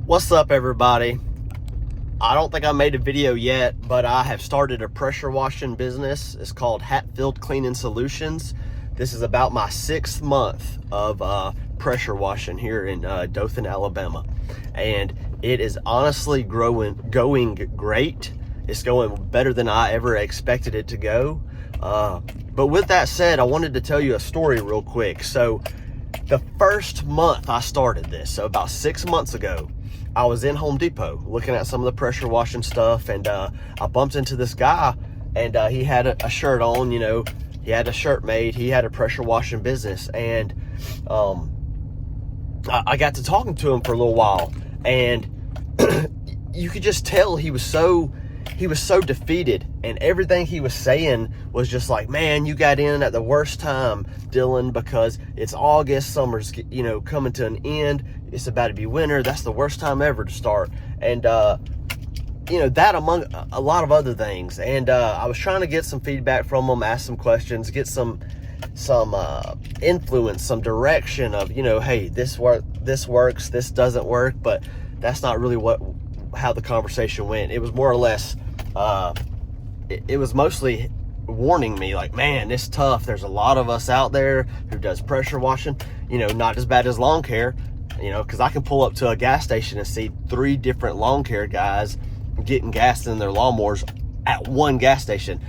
What's up, everybody? I don't think I made a video yet, but I have started a pressure washing business. It's called Hatfield Cleaning Solutions. This is about my 6th month of pressure washing here in Dothan, Alabama, and it is honestly going great. It's going better than I ever expected it to go. But with that said, I wanted to tell you a story real quick. So the first month I started this, so about 6 months ago, I was in Home Depot looking at some of the pressure washing stuff, and I bumped into this guy, and he had a shirt on. You know, he had a shirt made. He had a pressure washing business, and I got to talking to him for a little while, and you could just tell he was so defeated, and everything he was saying was just like, man, you got in at the worst time, Dylan, because it's August, summer's coming to an end, it's about to be winter, that's the worst time ever to start. And that among a lot of other things. And I was trying to get some feedback from him, ask some questions, get some influence, some direction of, hey, this works, this doesn't work. But that's not really how the conversation went. It was more or less, it was mostly warning me, like, man, it's tough. There's a lot of us out there who does pressure washing, not as bad as lawn care, because I can pull up to a gas station and see 3 different lawn care guys getting gas in their lawnmowers at one gas station.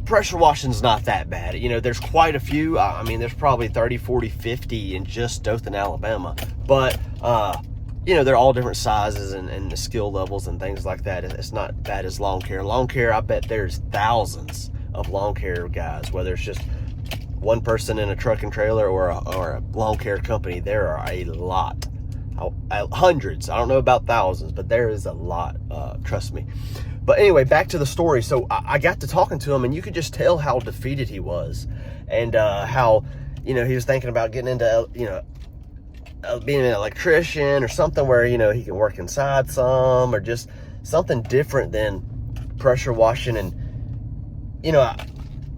Pressure washing's not that bad. There's quite a few. There's probably 30, 40, 50 in just Dothan, Alabama. But, they're all different sizes and the skill levels and things like that. It's not bad as lawn care. Lawn care, I bet there's thousands of lawn care guys, whether it's just one person in a truck and trailer or a lawn care company. There are a lot, hundreds. I don't know about thousands, but there is a lot, trust me. But anyway, back to the story. So I got to talking to him, and you could just tell how defeated he was, and how, he was thinking about getting into, being an electrician or something where, he can work inside some, or just something different than pressure washing. And,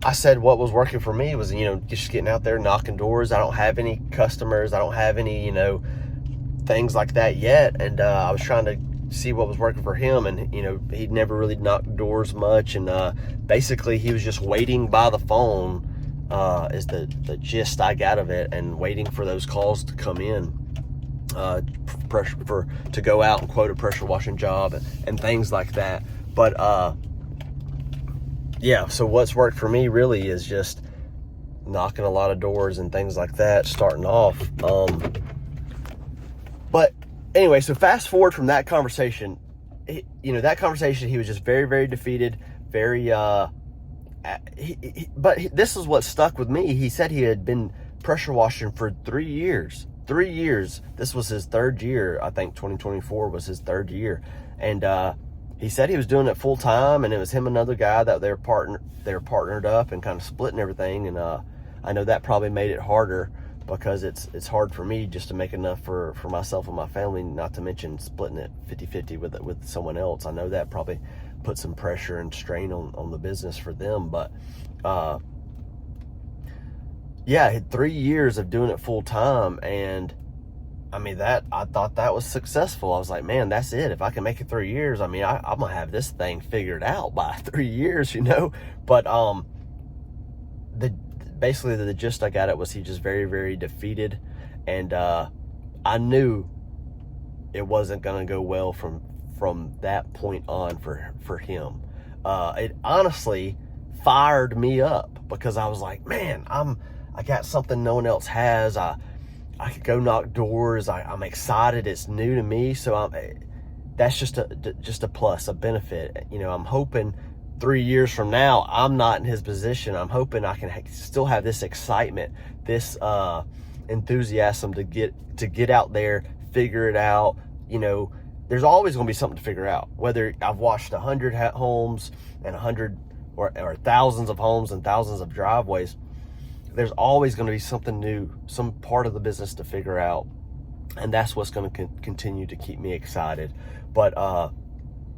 I said what was working for me was, just getting out there, knocking doors. I don't have any customers. I don't have any, things like that yet. And I was trying to see what was working for him. And, he'd never really knocked doors much. And basically he was just waiting by the phone, is the gist I got of it, and waiting for those calls to come in, to go out and quote a pressure washing job and things like that. But yeah, so what's worked for me really is just knocking a lot of doors and things like that, starting off. But anyway, so fast forward from that conversation, he was just very, very defeated, very, but this is what stuck with me. He said he had been pressure washing for 3 years. 3 years. This was his 3rd year. I think 2024 was his 3rd year. And he said he was doing it full time, and it was him and another guy that they were partnered up and kind of splitting everything. And I know that probably made it harder, because it's hard for me just to make enough for myself and my family, not to mention splitting it 50-50 with someone else. I know that probably put some pressure and strain on the business for them. But yeah, I had 3 years of doing it full time, and I thought that was successful. I was like, man, that's it. If I can make it 3 years, I'm gonna have this thing figured out by 3 years, But basically the gist I got it was he just very, very defeated, and I knew it wasn't gonna go well from that point on for him. It honestly fired me up, because I was like, man, I got something no one else has. I could go knock doors. I'm excited. It's new to me. So that's just a plus, a benefit. I'm hoping 3 years from now, I'm not in his position. I'm hoping I can still have this excitement, this enthusiasm to get out there, figure it out. There's always going to be something to figure out. Whether I've washed 100 homes and 100 or thousands of homes and thousands of driveways, there's always going to be something new, some part of the business to figure out. And that's what's going to continue to keep me excited. But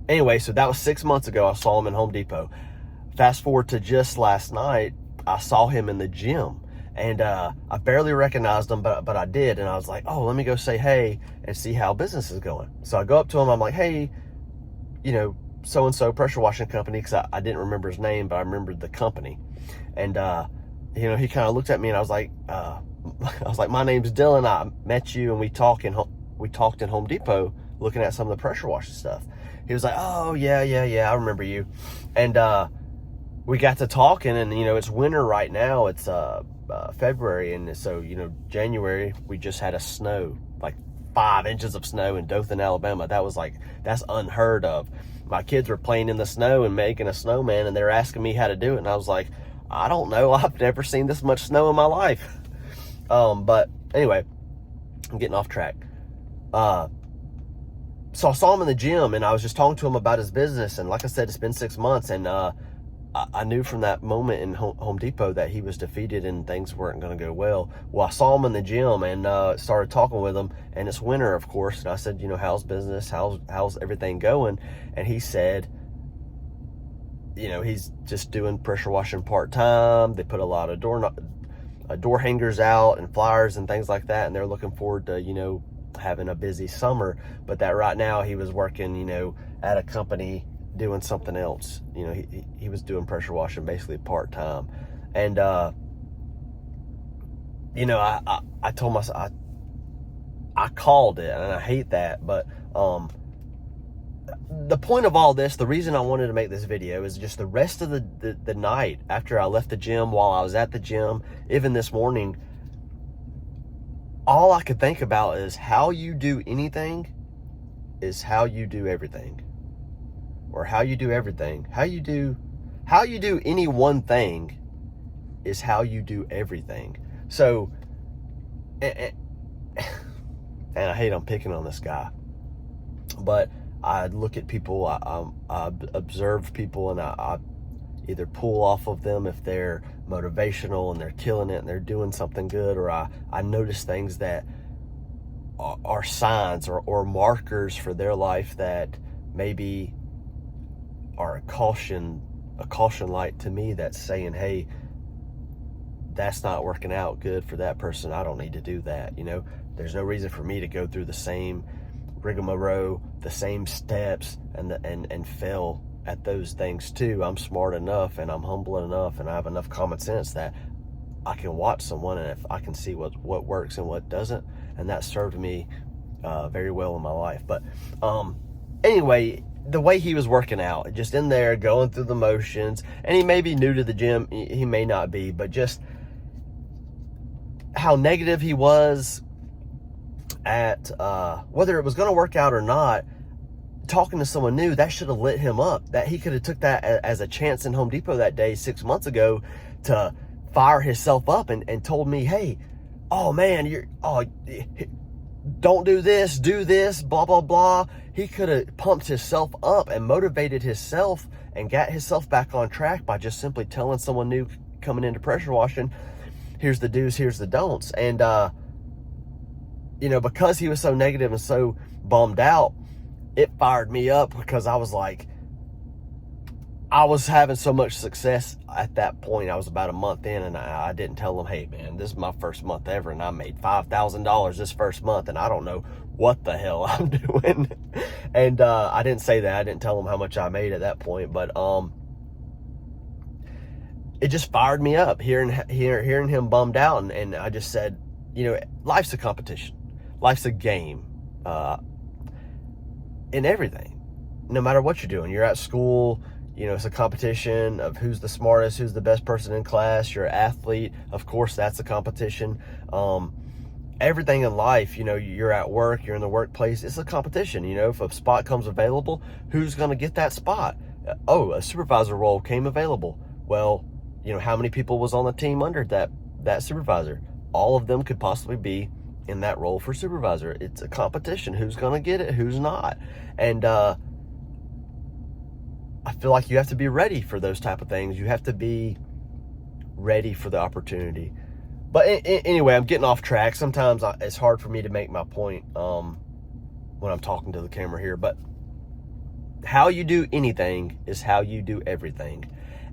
anyway, so that was 6 months ago. I saw him in Home Depot. Fast forward to just last night, I saw him in the gym. And I barely recognized him, but I did. And I was like, oh, let me go say hey and see how business is going. So I go up to him. I'm like, hey, so-and-so pressure washing company, because I didn't remember his name, but I remembered the company. And, he kind of looked at me, and I was like, my name's Dylan. I met you, and we talked in Home Depot looking at some of the pressure washing stuff. He was like, oh, yeah, I remember you. And we got to talking, and, it's winter right now. It's February, and so, January, we just had a snow, like 5 inches of snow in Dothan, Alabama. That's unheard of. My kids were playing in the snow and making a snowman, and they're asking me how to do it, and I was like, I don't know. I've never seen this much snow in my life. But anyway, I'm getting off track. So I saw him in the gym, and I was just talking to him about his business. And like I said, it's been 6 months, and I knew from that moment in Home Depot that he was defeated and things weren't going to go well. Well, I saw him in the gym and started talking with him, and it's winter, of course. And I said, how's business? How's everything going? And he said, he's just doing pressure washing part-time. They put a lot of door hangers out and flyers and things like that, and they're looking forward to, having a busy summer. But that right now he was working, at a company doing something else. He was doing pressure washing basically part-time. And, I told myself, I called it, and I hate that, but, the point of all this, the reason I wanted to make this video is just the rest of the night after I left the gym, while I was at the gym, even this morning, all I could think about is how you do anything is how you do everything. Or how you do everything. How you do any one thing is how you do everything. So, and I hate I'm picking on this guy, but I look at people, I observe people, and I either pull off of them if they're motivational and they're killing it and they're doing something good, or I notice things that are signs or markers for their life that maybe are a caution light to me, that's saying, hey, that's not working out good for that person. I don't need to do that. There's no reason for me to go through the same rigmarole, the same steps, and fail at those things too. I'm smart enough, and I'm humble enough, and I have enough common sense that I can watch someone, and if I can see what works and what doesn't, and that served me very well in my life. But anyway, the way he was working out, just in there going through the motions, and he may be new to the gym, he may not be, but just how negative he was at whether it was going to work out or not. Talking to someone new, that should have lit him up. That he could have took that as a chance in Home Depot that day 6 months ago to fire himself up and told me, hey, oh man, don't do this, blah, blah, blah. He could have pumped himself up and motivated himself and got himself back on track by just simply telling someone new coming into pressure washing, here's the do's, here's the don'ts. And, because he was so negative and so bummed out, it fired me up, because I was like, I was having so much success at that point. I was about a month in, and I didn't tell him, hey man, this is my first month ever, and I made $5,000 this first month, and I don't know what the hell I'm doing. And I didn't say that. I didn't tell him how much I made at that point, but it just fired me up hearing him bummed out, and I just said, life's a competition, life's a game, in everything. No matter what you're doing, you're at school, it's a competition of who's the smartest, who's the best person in class. You're an athlete, of course, that's a competition. Everything in life, you're at work, you're in the workplace, it's a competition. If a spot comes available, who's going to get that spot? Oh, a supervisor role came available. Well, how many people was on the team under that supervisor? All of them could possibly be in that role for supervisor. It's a competition. Who's going to get it? Who's not? And I feel like you have to be ready for those type of things. You have to be ready for the opportunity. But anyway, I'm getting off track. Sometimes it's hard for me to make my point when I'm talking to the camera here. But how you do anything is how you do everything.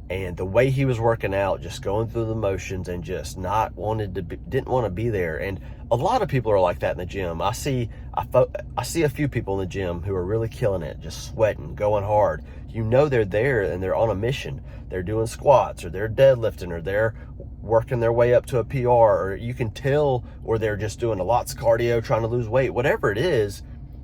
And the way he was working out, just going through the motions and just didn't want to be there. And a lot of people are like that in the gym. I see a few people in the gym who are really killing it, just sweating, going hard. You know they're there and they're on a mission. They're doing squats, or they're deadlifting, or they're working their way up to a PR, or you can tell, or they're just doing lots of cardio, trying to lose weight. Whatever it is,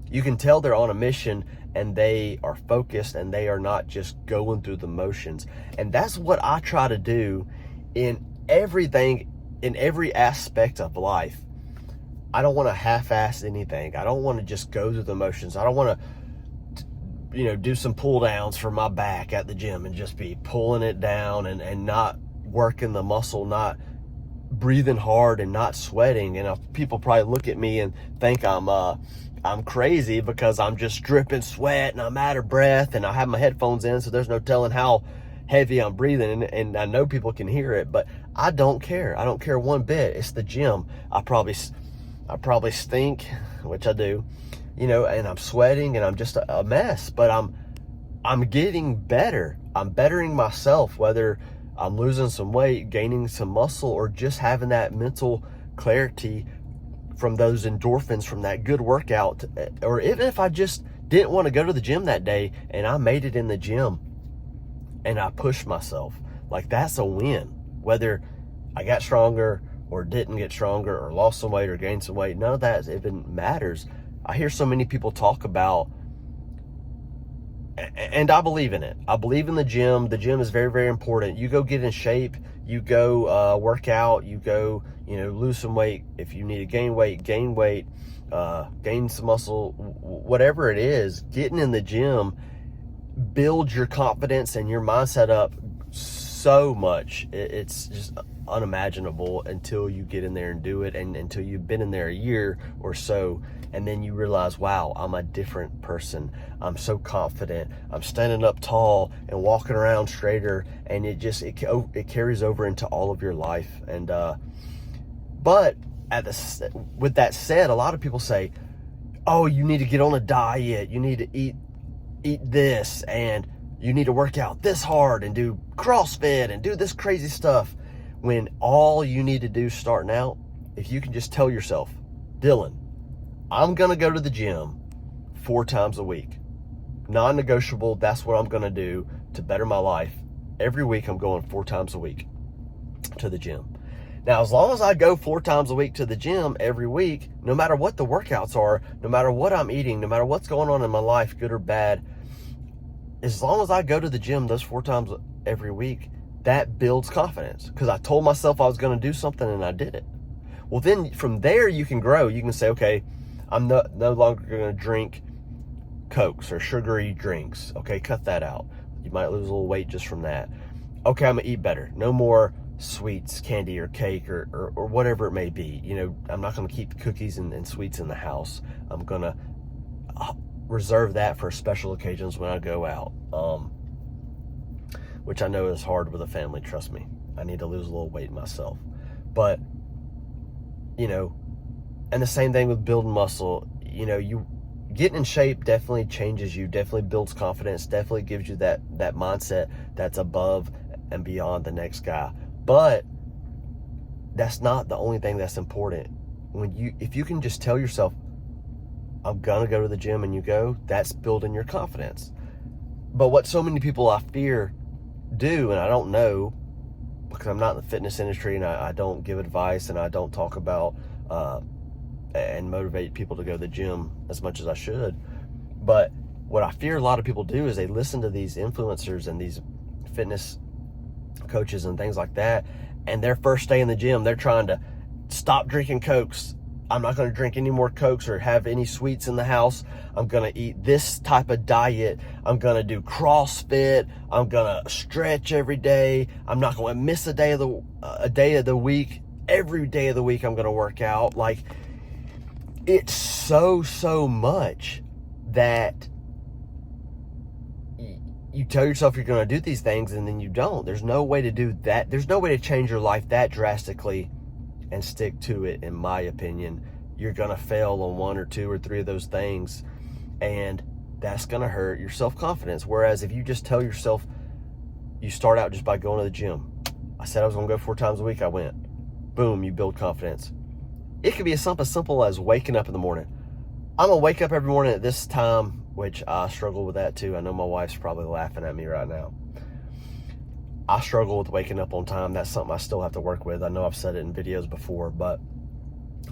you can tell they're on a mission and they are focused and they are not just going through the motions. And that's what I try to do in everything, in every aspect of life. I don't want to half-ass anything. I don't want to just go through the motions. I don't want to, do some pull downs for my back at the gym and just be pulling it down and not working the muscle, not breathing hard and not sweating. And people probably look at me and think I'm crazy because I'm just dripping sweat and I'm out of breath and I have my headphones in, so there's no telling how heavy I'm breathing, and I know people can hear it, but I don't care. I don't care one bit. It's the gym. I probably stink, which I do, and I'm sweating and I'm just a mess, but I'm getting better. I'm bettering myself, whether I'm losing some weight, gaining some muscle, or just having that mental clarity from those endorphins from that good workout. Or even if I just didn't want to go to the gym that day and I made it in the gym and I pushed myself, like, that's a win. Whether I got stronger or didn't get stronger, or lost some weight or gained some weight, none of that even matters. I hear so many people talk about, and I believe in it. I believe in the gym. The gym is very, very important. You go get in shape, you go work out, you go, lose some weight. If you need to gain weight, gain some muscle, whatever it is, getting in the gym builds your confidence and your mindset up so much. It's just unimaginable until you get in there and do it, and until you've been in there a year or so, and then you realize, wow, I'm a different person. I'm so confident. I'm standing up tall and walking around straighter, and it carries over into all of your life. And but with that said, a lot of people say, oh, you need to get on a diet, you need to eat this, and you need to work out this hard and do CrossFit and do this crazy stuff, when all you need to do starting out, if you can just tell yourself, Dylan, I'm going to go to the gym 4 times a week. Non-negotiable, that's what I'm going to do to better my life. Every week I'm going 4 times a week to the gym. Now, as long as I go 4 times a week to the gym every week, no matter what the workouts are, no matter what I'm eating, no matter what's going on in my life, good or bad, as long as I go to the gym those 4 times every week, that builds confidence, because I told myself I was going to do something and I did it. Well, then from there you can grow. You can say, okay, I'm no longer going to drink Cokes or sugary drinks. Okay, cut that out. You might lose a little weight just from that. Okay, I'm going to eat better. No more sweets, candy, or cake, or whatever it may be. I'm not going to keep cookies and sweets in the house. I'm going to reserve that for special occasions when I go out. Which I know is hard with a family, trust me. I need to lose a little weight myself. But, and the same thing with building muscle. You getting in shape definitely changes you, definitely builds confidence, definitely gives you that mindset that's above and beyond the next guy. But that's not the only thing that's important. If you can just tell yourself, I'm gonna go to the gym, and you go, that's building your confidence. But what so many people I fear do, and I don't know, because I'm not in the fitness industry, and I don't give advice, and I don't talk about and motivate people to go to the gym as much as I should. But what I fear a lot of people do is they listen to these influencers and these fitness coaches and things like that, and their first day in the gym, they're trying to stop drinking Cokes. I'm not going to drink any more Cokes or have any sweets in the house. I'm going to eat this type of diet. I'm going to do CrossFit. I'm going to stretch every day. I'm not going to miss a day of the week. Every day of the week I'm going to work out. Like, it's so much that you tell yourself you're going to do these things, and then you don't. There's no way to do that. There's no way to change your life that drastically and stick to it, in my opinion. You're going to fail on 1 or 2 or 3 of those things, and that's going to hurt your self-confidence. Whereas if you just tell yourself, You start out just by going to the gym. I said I was going to go 4 times a week. I went. Boom, you build confidence. It could be something as simple as waking up in the morning. I'm going to wake up every morning at this time, which I struggle with that too. I know my wife's probably laughing at me right now. I struggle with waking up on time. That's something I still have to work with. I know I've said it in videos before, but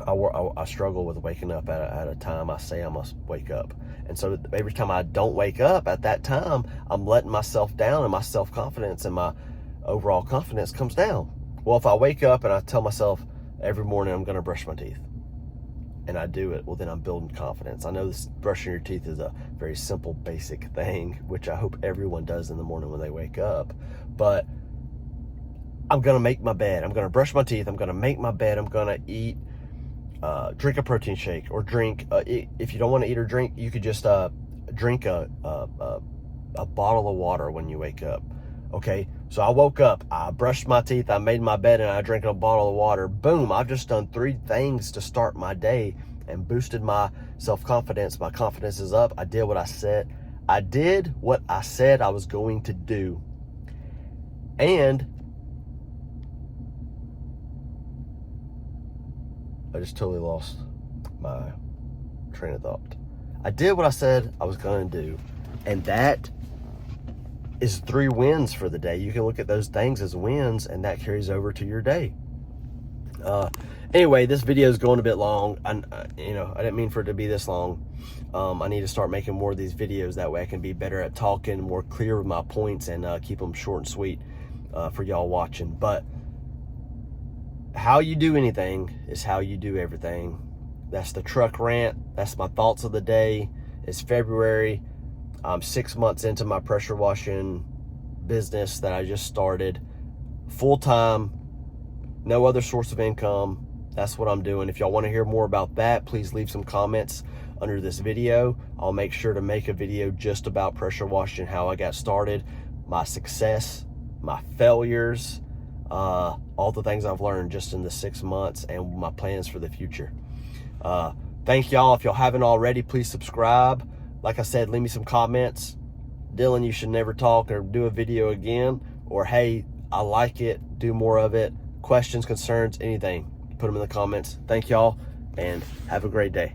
I struggle with waking up at a time I say I must wake up. And so every time I don't wake up at that time, I'm letting myself down, and my self-confidence and my overall confidence comes down. Well, if I wake up and I tell myself every morning I'm going to brush my teeth, and I do it, well, then I'm building confidence. I know this brushing your teeth is a very simple, basic thing, which I hope everyone does in the morning when they wake up. But I'm going to make my bed. I'm going to brush my teeth. I'm going to make my bed. I'm going to eat, drink a protein shake, or drink, if you don't want to eat or drink, you could just drink a bottle of water when you wake up. Okay, so I woke up, I brushed my teeth, I made my bed, and I drank a bottle of water. Boom, I've just done 3 things to start my day and boosted my self-confidence. My confidence is up. I did what I said. I did what I said I was going to do. And I just totally lost my train of thought. I did what I said I was going to do, and that is 3 wins for the day. You can look at those things as wins, and that carries over to your day. Anyway, this video is going a bit long. I didn't mean for it to be this long. I need to start making more of these videos. That way I can be better at talking, more clear with my points, and keep them short and sweet for y'all watching. But how you do anything is how you do everything. That's the truck rant. That's my thoughts of the day. It's February. I'm 6 months into my pressure washing business that I just started. Full-time, no other source of income. That's what I'm doing. If y'all want to hear more about that, please leave some comments under this video. I'll make sure to make a video just about pressure washing, how I got started, my success, my failures, all the things I've learned just in the 6 months, and my plans for the future. Thank y'all. If y'all haven't already, please subscribe. Like I said, leave me some comments. Dylan, you should never talk or do a video again. Or, hey, I like it, do more of it. Questions, concerns, anything, put them in the comments. Thank y'all, and have a great day.